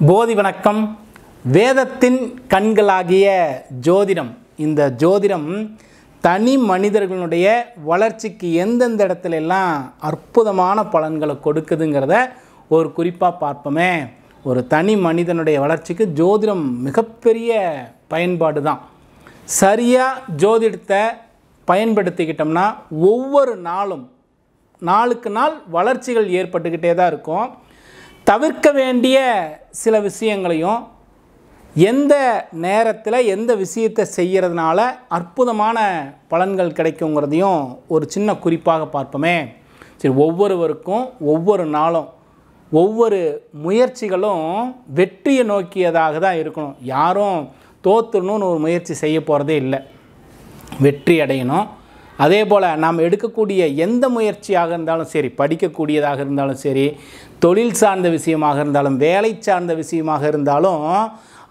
போதி வணக்கம். வேதத்தின் கண்களாகிய ஜோதிடம். இந்த ஜோதிடம் தனி மனிதர்களுடைய வளர்ச்சிக்கு எந்தெந்த இடத்துல எல்லாம் அற்புதமான பலன்களை கொடுக்குதுங்கிறத ஒரு குறிப்பாக பார்ப்போமே. ஒரு தனி மனிதனுடைய வளர்ச்சிக்கு ஜோதிடம் மிகப்பெரிய பயன்பாடு தான். சரியாக ஜோதிடத்தை பயன்படுத்திக்கிட்டோம்னா ஒவ்வொரு நாளுக்கு நாள் வளர்ச்சிகள் ஏற்பட்டுக்கிட்டே தான் இருக்கும். தவிர்க்க வேண்டிய சில விஷயங்களையும் எந்த நேரத்தில் எந்த விஷயத்தை செய்கிறதுனால அற்புதமான பலன்கள் கிடைக்குங்கிறதையும் ஒரு சின்ன குறிப்பாக பார்ப்போமே. சரி, ஒவ்வொருவருக்கும் ஒவ்வொரு நாளும் ஒவ்வொரு முயற்சிகளும் வெற்றியை நோக்கியதாக தான் இருக்கணும். யாரும் தோற்றுணுன்னு ஒரு முயற்சி செய்ய போகிறதே இல்லை, வெற்றி அடையணும். அதே போல் நாம் எடுக்கக்கூடிய எந்த முயற்சியாக இருந்தாலும் சரி, படிக்கக்கூடியதாக இருந்தாலும் சரி, தொழில் சார்ந்த விஷயமாக இருந்தாலும், வேலை சார்ந்த விஷயமாக இருந்தாலும்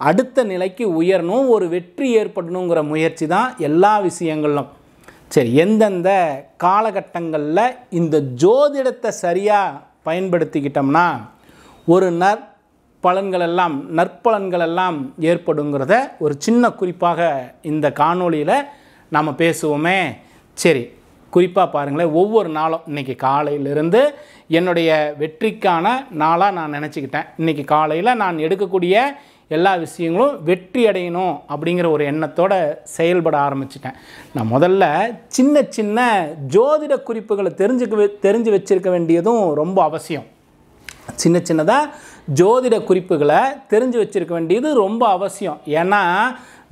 அடுத்த நிலைக்கு உயரணும், ஒரு வெற்றி ஏற்படணுங்கிற முயற்சி தான் எல்லா விஷயங்களும். சரி, எந்தெந்த காலகட்டங்களில் இந்த ஜோதிடத்தை சரியாக பயன்படுத்திக்கிட்டோம்னா ஒரு நற்பலன்கள் எல்லாம் ஏற்படுங்கிறத ஒரு சின்ன குறிப்பாக இந்த காணொளியில் நாம் பேசுவோமே. சரி, குறிப்பாக பாருங்களேன். ஒவ்வொரு நாளும் இன்றைக்கி காலையிலிருந்து என்னுடைய வெற்றிக்கான நாளாக நான் நினச்சிக்கிட்டேன். இன்றைக்கி காலையில் நான் எடுக்கக்கூடிய எல்லா விஷயங்களும் வெற்றி அடையணும் அப்படிங்கிற ஒரு எண்ணத்தோடு செயல்பட ஆரம்பிச்சிட்டேன். நான் முதல்ல சின்ன ஜோதிட குறிப்புகளை தெரிஞ்சு வச்சுருக்க வேண்டியதும் ரொம்ப அவசியம். சின்னதாக ஜோதிட குறிப்புகளை தெரிஞ்சு வச்சுருக்க வேண்டியது ரொம்ப அவசியம். ஏன்னா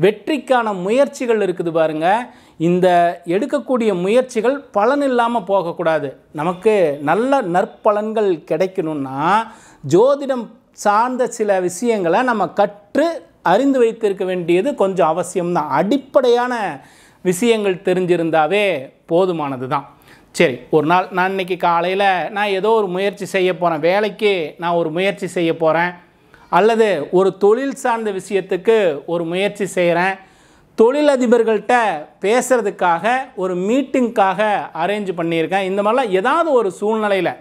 வெற்றிக்கான முயற்சிகள் இருக்குது பாருங்கள். இந்த எடுக்கக்கூடிய முயற்சிகள் பலன் இல்லாமல் போகக்கூடாது. நமக்கு நல்ல நற்பலன்கள் கிடைக்கணும்னா ஜோதிடம் சார்ந்த சில விஷயங்களை நம்ம கற்று அறிந்து வைத்திருக்க வேண்டியது கொஞ்சம் அவசியம்தான். அடிப்படையான விஷயங்கள் தெரிஞ்சிருந்தாவே போதுமானது தான். சரி, ஒரு நாள் நான் இன்றைக்கி காலையில் நான் ஏதோ ஒரு முயற்சி செய்ய போகிறேன், வேலைக்கு நான் ஒரு முயற்சி செய்ய போகிறேன், அல்லது ஒரு தொழில் சார்ந்த விஷயத்துக்கு ஒரு முயற்சி செய்கிறேன், தொழிலதிபர்கள்ட்ட பேசுகிறதுக்காக ஒரு மீட்டிங்காக அரேஞ்ச் பண்ணியிருக்கேன். இந்த மாதிரிலாம் ஏதாவது ஒரு சூழ்நிலையில்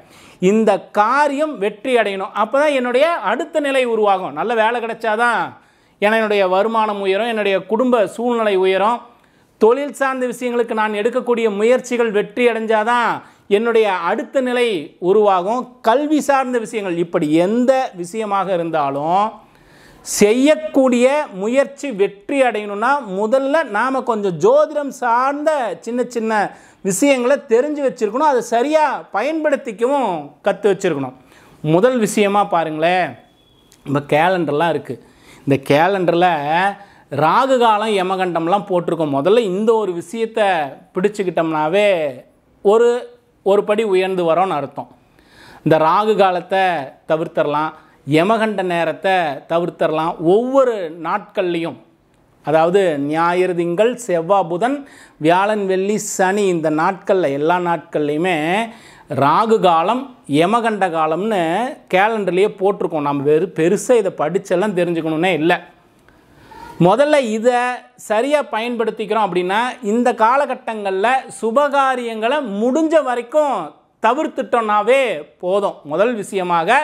இந்த காரியம் வெற்றி அடையணும். அப்போ தான் என்னுடைய அடுத்த நிலை உருவாகும். நல்ல வேலை கிடைச்சாதான் என்னுடைய வருமானம் உயரும், என்னுடைய குடும்ப சூழ்நிலை உயரும். தொழில் சார்ந்த விஷயங்களுக்கு நான் எடுக்கக்கூடிய முயற்சிகள் வெற்றி அடைஞ்சாதான் என்னுடைய அடுத்த நிலை உருவாகும். கல்வி சார்ந்த விஷயங்கள், இப்படி எந்த விஷயமாக இருந்தாலும் செய்யக்கூடிய முயற்சி வெற்றி அடையணும்னா முதல்ல நாம் கொஞ்சம் ஜோதிடம் சார்ந்த சின்ன விஷயங்களை தெரிஞ்சு வச்சுருக்கணும். அதை சரியாக பயன்படுத்திக்கவும் கற்று வச்சுருக்கணும். முதல் விஷயமாக பாருங்களேன், நம்ம கேலண்டர்லாம் இருக்குது. இந்த கேலண்டரில் ராகு காலம் யமகண்டம்லாம் போட்டிருக்கோம். முதல்ல இந்த ஒரு விஷயத்தை பிடிச்சிக்கிட்டோம்னாவே ஒரு படி உயர்ந்து வரோன்னு அர்த்தம். இந்த ராகு காலத்தை தவிர்த்தரலாம், யமகண்ட நேரத்தை தவிர்த்தரலாம். ஒவ்வொரு நாட்கள்லையும், அதாவது ஞாயிறு, திங்கள், செவ்வாய், புதன், வியாழன், வெள்ளி, சனி, இந்த நாட்களில் எல்லா நாட்கள்லையுமே ராகு காலம் யமகண்ட காலம்னு கேலண்டர்லேயே போட்டிருக்கோம். நம்ம பெருசாக இதை படித்தெல்லாம் தெரிஞ்சுக்கணுன்னே இல்லை. முதல்ல இதை சரியாக பயன்படுத்திக்கிறோம் அப்படின்னா இந்த காலகட்டங்களில் சுபகாரியங்களை முடிஞ்ச வரைக்கும் தவிர்த்துட்டோம்னாவே போதும். முதல் விஷயமாக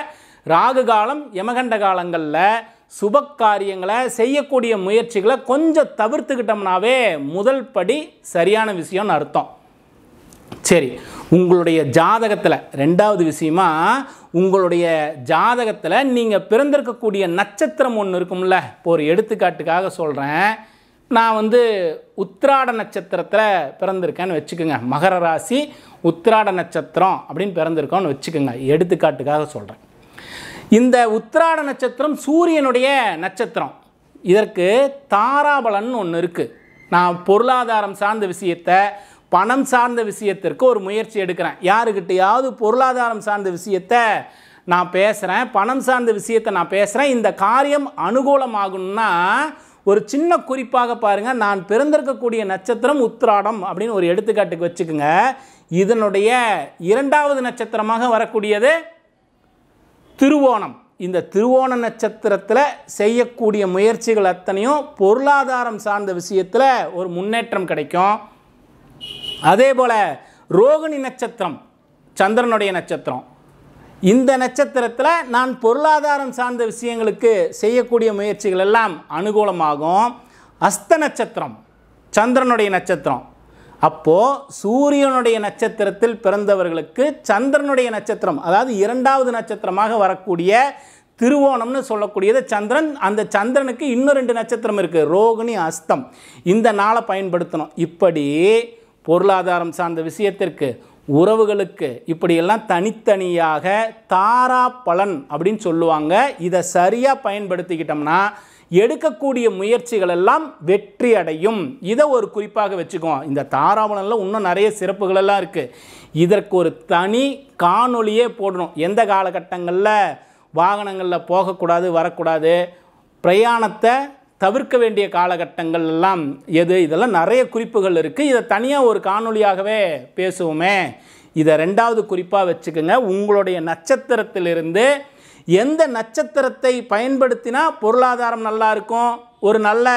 ராகு காலம் யமகண்ட காலங்களில் சுப காரியங்களை செய்யக்கூடிய முயற்சிகளை கொஞ்சம் தவிர்த்துக்கிட்டோம்னாவே முதல் படி சரியான விஷயம்னு அர்த்தம். சரி, உங்களுடைய ஜாதகத்தில் ரெண்டாவது விஷயமா, உங்களுடைய ஜாதகத்தில் நீங்கள் பிறந்திருக்கக்கூடிய நட்சத்திரம் ஒன்று இருக்கும்ல. இப்போ ஒரு எடுத்துக்காட்டுக்காக சொல்கிறேன். நான் உத்திராட நட்சத்திரத்தில் பிறந்திருக்கேன்னு வச்சுக்கோங்க. மகர ராசி உத்திராட நட்சத்திரம் அப்படின்னு பிறந்திருக்கோன்னு வச்சுக்கோங்க, எடுத்துக்காட்டுக்காக சொல்கிறேன். இந்த உத்திராட நட்சத்திரம் சூரியனுடைய நட்சத்திரம். இதற்கு தாராபலன் ஒன்று இருக்குது. நான் பொருளாதாரம் சார்ந்த விஷயத்தை, பணம் சார்ந்த விஷயத்திற்கு ஒரு முயற்சி எடுக்கிறேன். யாருக்கிட்டையாவது பொருளாதாரம் சார்ந்த விஷயத்தை நான் பேசுகிறேன், பணம் சார்ந்த விஷயத்தை நான் பேசுகிறேன், இந்த காரியம் அனுகூலமாகணும்னா ஒரு சின்ன குறிப்பாக பாருங்கள். நான் பிறந்திருக்கக்கூடிய நட்சத்திரம் உத்திராடம் அப்படின்னு ஒரு எடுத்துக்காட்டுக்கு வச்சுக்கோங்க. இதனுடைய இரண்டாவது நட்சத்திரமாக வரக்கூடியது திருவோணம். இந்த திருவோண நட்சத்திரத்தில் செய்யக்கூடிய முயற்சிகள் அத்தனையும் பொருளாதாரம் சார்ந்த விஷயத்தில் ஒரு முன்னேற்றம் கிடைக்கும். அதே போல் ரோகிணி நட்சத்திரம் சந்திரனுடைய நட்சத்திரம். இந்த நட்சத்திரத்தில் நான் பொருளாதாரம் சார்ந்த விஷயங்களுக்கு செய்யக்கூடிய முயற்சிகள் எல்லாம் அனுகூலமாகும். அஸ்த நட்சத்திரம் சந்திரனுடைய நட்சத்திரம். அப்போது சூரியனுடைய நட்சத்திரத்தில் பிறந்தவர்களுக்கு சந்திரனுடைய நட்சத்திரம், அதாவது இரண்டாவது நட்சத்திரமாக வரக்கூடிய திருவோணம்னு சொல்லக்கூடியது சந்திரன். அந்த சந்திரனுக்கு இன்னும் 2 நட்சத்திரம் இருக்குது, ரோகிணி அஸ்தம். இந்த நாளை பயன்படுத்தணும். இப்படி பொருளாதாரம் சார்ந்த விஷயத்திற்கு, உறவுகளுக்கு இப்படியெல்லாம் தனித்தனியாக தாரா பலன் அப்படின்னு சொல்லுவாங்க. இதை சரியாக பயன்படுத்திக்கிட்டோம்னா எடுக்கக்கூடிய முயற்சிகள் எல்லாம் வெற்றி அடையும். இதை ஒரு குறிப்பாக வச்சுக்குவோம். இந்த தாராபலனில் இன்னும் நிறைய சிறப்புகள் எல்லாம் இருக்குது. இதற்கு ஒரு தனி காணொளியே போடணும். எந்த காலகட்டங்களில் வாகனங்களில் போகக்கூடாது, வரக்கூடாது, பிரயாணத்தை தவிர்க்க வேண்டிய காலகட்டங்கள் எல்லாம் எது, இதெல்லாம் நிறைய குறிப்புகள் இருக்குது. இதை தனியாக ஒரு காணொளியாகவே பேசுவோமே. இதை 2வது குறிப்பாக வச்சுக்கோங்க. உங்களுடைய நட்சத்திரத்திலிருந்து எந்த நட்சத்திரத்தை பயன்படுத்தினா பொருளாதாரம் நல்லா இருக்கும், ஒரு நல்ல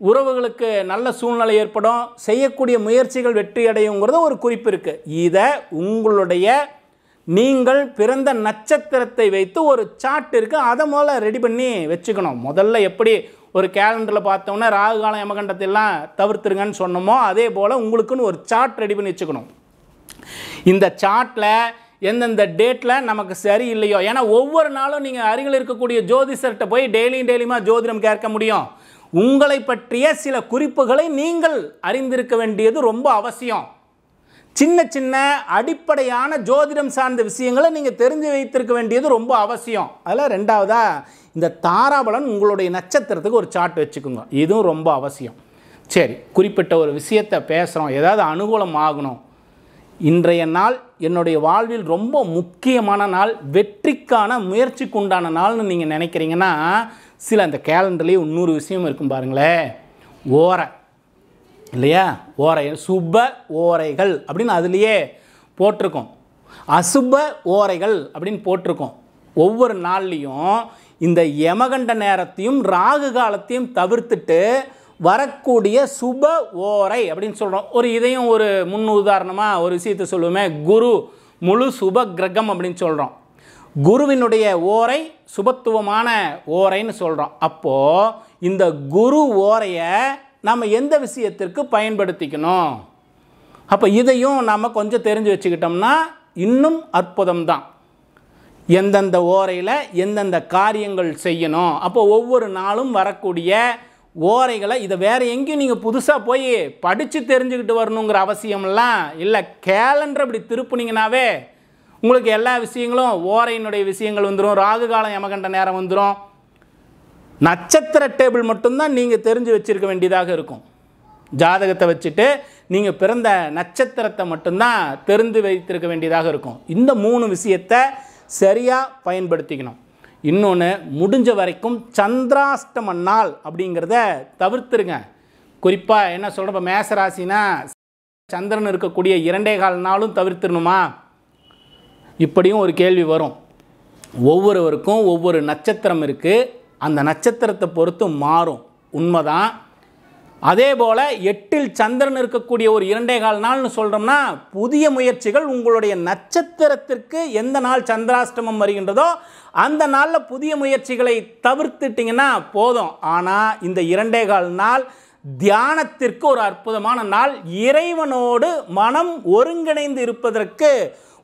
உறவுகளுக்கு நல்ல சூழ்நிலை ஏற்படும், செய்யக்கூடிய முயற்சிகள் வெற்றி அடையுங்கிறது ஒரு குறிப்பு இருக்குது. இதை உங்களுடைய நீங்கள் பிறந்த நட்சத்திரத்தை வைத்து ஒரு சார்ட் இருக்குது, அதை முதல்ல ரெடி பண்ணி வச்சுக்கணும். முதல்ல எப்படி ஒரு கேலண்டரில் பார்த்தோன்னா ராகு காலம் யமகண்டத்தையெல்லாம் தவிர்த்துருங்கன்னு சொன்னோமோ, அதே போல் உங்களுக்குன்னு ஒரு சார்ட் ரெடி பண்ணி வச்சுக்கணும். இந்த சார்ட்டில் எந்தெந்த டேட்டில் நமக்கு சரி இல்லையோ, ஏன்னா ஒவ்வொரு நாளும் நீங்கள் அருகில் இருக்கக்கூடிய ஜோதிஷர்கிட்ட போய் டெய்லியுமா ஜோதிடம் கேட்க முடியும். உங்களை பற்றிய சில குறிப்புகளை நீங்கள் அறிந்திருக்க வேண்டியது ரொம்ப அவசியம். சின்ன சின்ன அடிப்படையான ஜோதிடம் சார்ந்த விஷயங்களை நீங்கள் தெரிஞ்சு வைத்திருக்க வேண்டியது ரொம்ப அவசியம். அதில் 2வதாக இந்த தாராபலன் உங்களுடைய நட்சத்திரத்துக்கு ஒரு சார்ட் வச்சுக்கோங்க. இதுவும் ரொம்ப அவசியம். சரி, குறிப்பிட்ட ஒரு விஷயத்தை பேசுகிறோம், ஏதாவது அனுகூலம் ஆகணும். இன்றைய நாள் என்னுடைய வாழ்வில் ரொம்ப முக்கியமான நாள், வெற்றிக்கான முயற்சிக்கு உண்டான நாள்னு நீங்கள் நினைக்கிறீங்கன்னா, சில அந்த கேலண்டர்லேயே 300 விஷயம் இருக்கும் பாருங்களேன். ஓரை இல்லையா, ஓரை, சுப ஓரைகள் அப்படின்னு அதுலேயே போட்டிருக்கோம், அசுப ஓரைகள் அப்படின்னு போட்டிருக்கோம். ஒவ்வொரு நாள்லேயும் இந்த யமகண்ட நேரத்தையும் ராகு காலத்தையும் தவிர்த்துட்டு வரக்கூடிய சுப ஓரை அப்படின்னு சொல்கிறோம். இதையும் ஒரு முன் உதாரணமாக ஒரு விஷயத்தை சொல்லுவோமே, குரு முழு சுப கிரகம் அப்படின்னு சொல்கிறோம். குருவினுடைய ஓரை சுபத்துவமான ஓரைன்னு சொல்கிறோம். அப்போது இந்த குரு ஓரையை நம்ம எந்த விஷயத்திற்கு பயன்படுத்திக்கணும், அப்போ இதையும் நம்ம கொஞ்சம் தெரிஞ்சு வச்சுக்கிட்டோம்னா இன்னும் அற்புதம்தான். எந்தெந்த ஓரையில் எந்தெந்த காரியங்கள் செய்யணும், அப்போ ஒவ்வொரு நாளும் வரக்கூடிய ஓரைகளை இதை வேறு எங்கேயும் நீங்கள் புதுசாக போய் படித்து தெரிஞ்சுக்கிட்டு வரணுங்கிற அவசியம்லாம் இல்லை. கேலண்டர் இப்படி திருப்புனீங்கனாவே உங்களுக்கு எல்லா விஷயங்களும், ஓரையினுடைய விஷயங்கள் வந்துடும், ராகு காலம் யமகண்ட நேரம் வந்துடும். நட்சத்திர டேபிள் மட்டும்தான் நீங்கள் தெரிஞ்சு வச்சுருக்க வேண்டியதாக இருக்கும். ஜாதகத்தை வச்சுட்டு நீங்கள் பிறந்த நட்சத்திரத்தை மட்டும்தான் தெரிந்து வைத்திருக்க வேண்டியதாக இருக்கும். இந்த 3 விஷயத்தை சரியாக பயன்படுத்திக்கணும். இன்னொன்று, முடிஞ்ச வரைக்கும் சந்திராஷ்டம நாள் அப்படிங்கிறத தவிர்த்துருங்க. குறிப்பாக என்ன சொல்கிறேன், இப்போ மேசராசினா சந்திரன் இருக்கக்கூடிய 2.25 நாளும் தவிர்த்துடணுமா, இப்படியும் ஒரு கேள்வி வரும். ஒவ்வொருவருக்கும் ஒவ்வொரு நட்சத்திரம் இருக்குது, அந்த நட்சத்திரத்தை பொறுத்து மாறும், உண்மைதான். அதே போல் 8இல் சந்திரன் இருக்கக்கூடிய ஒரு 2.25 நாள்னு சொல்கிறோம்னா, புதிய முயற்சிகள் உங்களுடைய நட்சத்திரத்திற்கு எந்த நாள் சந்திராஷ்டமம் வருகின்றதோ அந்த நாளில் புதிய முயற்சிகளை தவிர்த்துட்டிங்கன்னா போதும். ஆனால் இந்த 2.25 நாள் தியானத்திற்கு ஒரு அற்புதமான நாள், இறைவனோடு மனம் ஒருங்கிணைந்து இருப்பதற்கு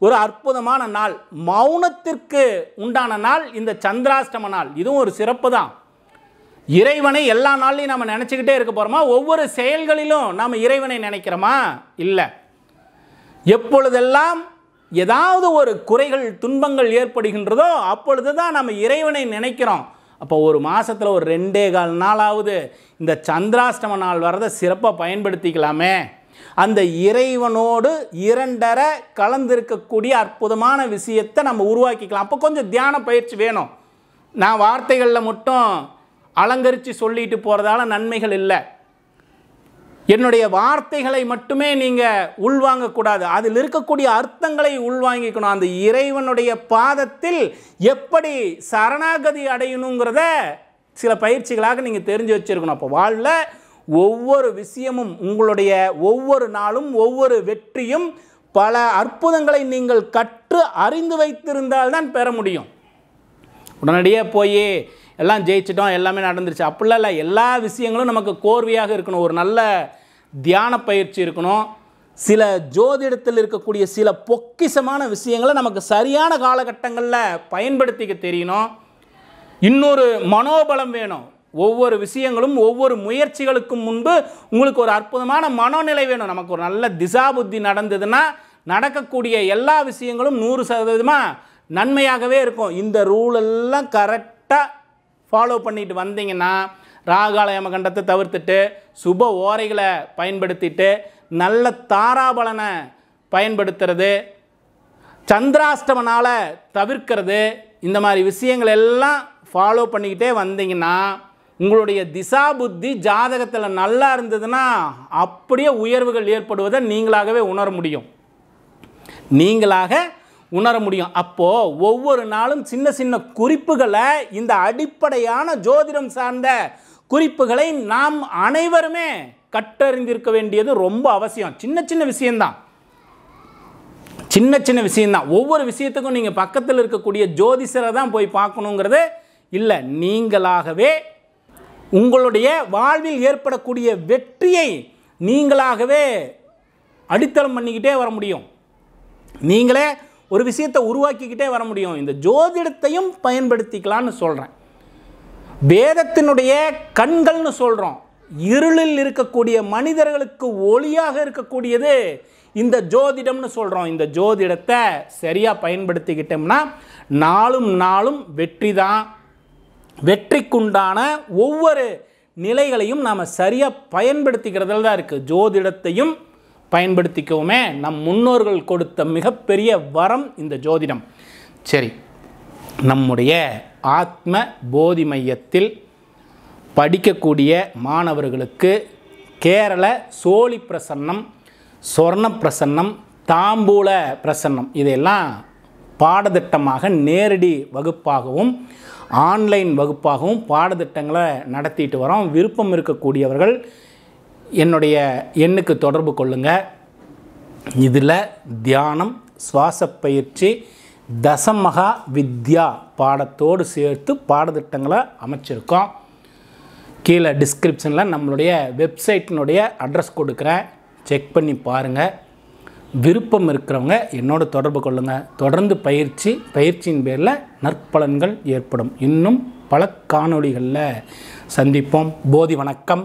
ஒரு அற்புதமான நாள், மௌனத்திற்கு உண்டான நாள் இந்த சந்திராஷ்டம நாள். இதுவும் ஒரு சிறப்பு தான். இறைவனை எல்லா நாள்லையும் நம்ம நினச்சிக்கிட்டே இருக்க போகிறோமா? ஒவ்வொரு செயல்களிலும் நாம் இறைவனை நினைக்கிறோமா? இல்லை. எப்பொழுதெல்லாம் ஏதாவது ஒரு குறைகள் துன்பங்கள் ஏற்படுகின்றதோ அப்பொழுது தான் நம்ம இறைவனை நினைக்கிறோம். அப்போ ஒரு மாதத்தில் ஒரு 2.25 நாளாவது இந்த சந்திராஷ்டம நாள் வரதை சிறப்பாக பயன்படுத்திக்கலாமே. அந்த இறைவனோடு 2.5 கலந்திருக்கக்கூடிய அற்புதமான விஷயத்தை நம்ம உருவாக்கிக்கலாம். அப்போ கொஞ்சம் தியான பயிற்சி வேணும். நான் வார்த்தைகளில் மட்டும் அலங்கரித்து சொல்லிட்டு போகிறதால நன்மைகள் இல்லை. என்னுடைய வார்த்தைகளை மட்டுமே நீங்கள் உள்வாங்கக்கூடாது, அதில் இருக்கக்கூடிய அர்த்தங்களை உள்வாங்கிக்கணும். அந்த இறைவனுடைய பாதத்தில் எப்படி சரணாகதி அடையணுங்கிறத சில பயிற்சிகளாக நீங்கள் தெரிஞ்சு வச்சுருக்கணும். அப்போ வாழ்வில் ஒவ்வொரு விஷயமும், உங்களுடைய ஒவ்வொரு நாளும் ஒவ்வொரு வெற்றியும் பல அற்புதங்களை நீங்கள் கற்று அறிந்து வைத்திருந்தால்தான் பெற முடியும். உடனடியாக போய் எல்லாம் ஜெயிச்சிட்டோம், எல்லாமே நடந்துருச்சு அப்படிலாம் இல்லை. எல்லா விஷயங்களும் நமக்கு கோர்வையாக இருக்கணும். ஒரு நல்ல தியான பயிற்சி இருக்கணும். சில ஜோதிடத்தில் இருக்கக்கூடிய சில பொக்கிஷமான விஷயங்களை நமக்கு சரியான காலகட்டங்களில் பயன்படுத்திக்க தெரியணும். இன்னொரு மனோபலம் வேணும். ஒவ்வொரு விஷயங்களும் ஒவ்வொரு முயற்சிகளுக்கும் முன்பு உங்களுக்கு ஒரு அற்புதமான மனோநிலை வேணும். நமக்கு ஒரு நல்ல திசா புத்தி நடந்ததுன்னா நடக்கக்கூடிய எல்லா விஷயங்களும் 100% நன்மையாகவே இருக்கும். இந்த ரூல் எல்லாம் கரெக்டாக ஃபாலோ பண்ணிட்டு வந்தீங்கன்னா, ராகால யமகண்டத்தை தவிர்த்துட்டு சுப ஓரைகளை பயன்படுத்திட்டு நல்ல தாராபலனை பயன்படுத்துறது, சந்திராஷ்டமனால் தவிர்க்கிறது, இந்த மாதிரி விஷயங்கள் எல்லாம் ஃபாலோ பண்ணிக்கிட்டே வந்தீங்கன்னா உங்களுடைய திசா புத்தி ஜாதகத்தில் நல்லா இருந்ததுன்னா அப்படியே உயர்வுகள் ஏற்படுவதை நீங்களாகவே உணர முடியும். அப்போது ஒவ்வொரு நாளும் சின்ன சின்ன குறிப்புகளை, இந்த அடிப்படையான ஜோதிடம் சார்ந்த குறிப்புகளை நாம் அனைவருமே கற்றறிந்திருக்க வேண்டியது ரொம்ப அவசியம். சின்ன சின்ன விஷயம்தான். ஒவ்வொரு விஷயத்துக்கும் நீங்கள் பக்கத்தில் இருக்கக்கூடிய ஜோதிஷரை தான் போய் பார்க்கணுங்கிறது இல்லை. நீங்களாகவே உங்களுடைய வாழ்வில் ஏற்படக்கூடிய வெற்றியை நீங்களாகவே அடித்தளம் பண்ணிக்கிட்டே வர முடியும். நீங்களே ஒரு விஷயத்தை உருவாக்கிக்கிட்டே வர முடியும். இந்த ஜோதிடத்தையும் பயன்படுத்திக்கலான்னு சொல்கிறேன். வேதத்தினுடைய கண்கள்னு சொல்கிறோம். இருளில் இருக்கக்கூடிய மனிதர்களுக்கு ஒளியாக இருக்கக்கூடியது இந்த ஜோதிடம்னு சொல்கிறோம். இந்த ஜோதிடத்தை சரியாக பயன்படுத்திக்கிட்டோம்னா நாளும் வெற்றி தான். வெற்றிக்குண்டான ஒவ்வொரு நிலைகளையும் நாம் சரியாக பயன்படுத்திக்கிறதுல தான் இருக்குது. ஜோதிடத்தையும் பயன்படுத்திக்கவுமே நம் முன்னோர்கள் கொடுத்த மிகப்பெரிய வரம் இந்த ஜோதிடம். சரி, நம்முடைய ஆத்ம போதி மையத்தில் படிக்கக்கூடிய மாணவர்களுக்கு கேரள சோழி பிரசன்னம், சொர்ண பிரசன்னம், தாம்பூல பிரசன்னம் இதையெல்லாம் பாடத்திட்டமாக நேரடி வகுப்பாகவும் ஆன்லைன் வகுப்பாகவும் பாடத்திட்டங்களை நடத்திட்டு வரோம். விருப்பம் இருக்கக்கூடியவர்கள் என்னுடைய எண்ணுக்கு தொடர்பு கொள்ளுங்கள். இதில் தியானம், சுவாச பயிற்சி, தசமகா வித்யா பாடத்தோடு சேர்த்து பாடத்திட்டங்களை அமைச்சிருக்கோம். கீழே டிஸ்கிரிப்ஷனில் நம்மளுடைய வெப்சைட்டினுடைய அட்ரஸ் கொடுக்குறேன், செக் பண்ணி பாருங்கள். விருப்பம் இருக்கிறவங்க என்னோட தொடர்பு கொள்ளுங்கள். தொடர்ந்து பயிற்சியின் பேரில் நற்பலன்கள் ஏற்படும். இன்னும் பல காணொளிகளில் சந்திப்போம். போதி வணக்கம்.